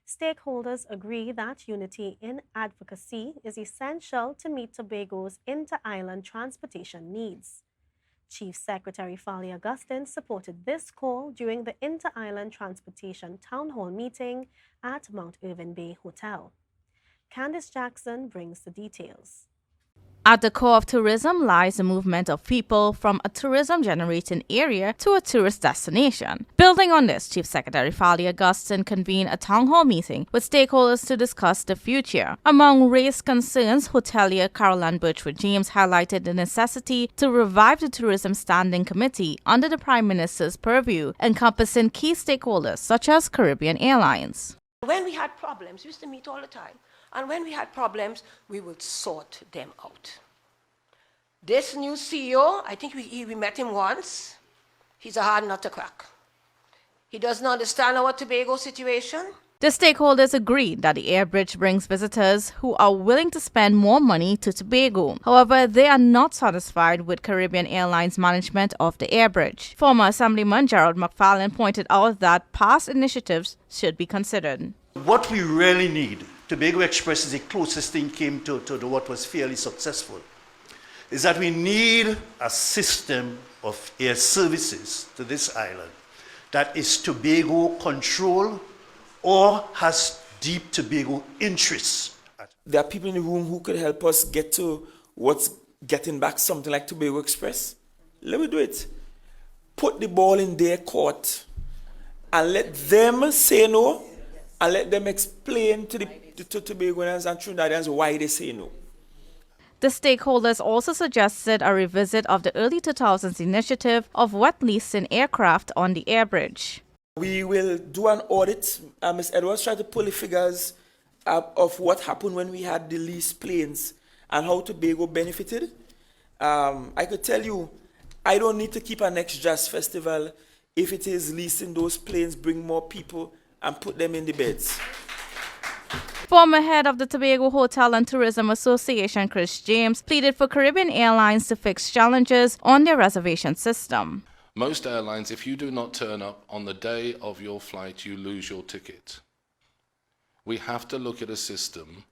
Stakeholders agree that unity in advocacy is essential to meet Tobago's inter-island transportation needs. Chief Secretary Farley Augustine supported this call during the Inter-Island Transportation Town Hall meeting at Mount Irvine Bay Hotel. Kandace Jackson brings the details. At the core of tourism lies the movement of people from a tourism-generating area to a tourist destination. Building on this, Chief Secretary Farley Augustine convened a town hall meeting with stakeholders to discuss the future. Among raised concerns, hotelier Caroline Birchwood James highlighted the necessity to revive the Tourism Standing Committee under the Prime Minister's purview, encompassing key stakeholders such as Caribbean Airlines. When we had problems, we used to meet all the time. And when we had problems, we would sort them out. This new CEO, I think we met him once. He's a hard nut to crack. He doesn't understand our Tobago situation. The stakeholders agreed that the air bridge brings visitors who are willing to spend more money to Tobago. However, they are not satisfied with Caribbean Airlines' management of the air bridge. Former Assemblyman Gerald McFarlane pointed out that past initiatives should be considered. What we really need, Tobago Express is the closest thing came to what was fairly successful, is that we need a system of air services to this island that is Tobago control or has deep Tobago interests. There are people in the room who could help us get to what's getting back something like Tobago Express. Let me do it. Put the ball in their court and let them say no and let them explain to the Tobagoans and Trinidadians why they say no. The stakeholders also suggested a revisit of the early 2000s initiative of wet leasing aircraft on the air bridge. We will do an audit. Ms. Edwards tried to pull the figures of what happened when we had the leased planes and how Tobago benefited. I could tell you, I don't need to keep a next jazz festival if it is leasing those planes, bring more people and put them in the beds. Former head of the Tobago Hotel and Tourism Association, Chris James, pleaded for Caribbean Airlines to fix challenges on their reservation system. Most airlines, if you do not turn up on the day of your flight, you lose your ticket. We have to look at a system,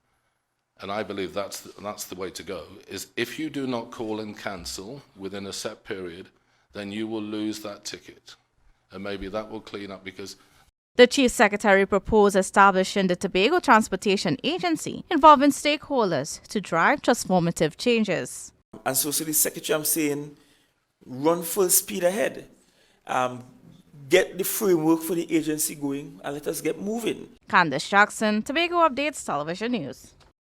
and I believe that's the way to go, is if you do not call and cancel within a set period, then you will lose that ticket. And maybe that will clean up because the Chief Secretary proposed establishing the Tobago Transportation Agency, involving stakeholders to drive transformative changes. And so the Secretary, I'm saying, run full speed ahead. Get the framework for the agency going and let us get moving. Kandace Jackson, Tobago Updates Television News.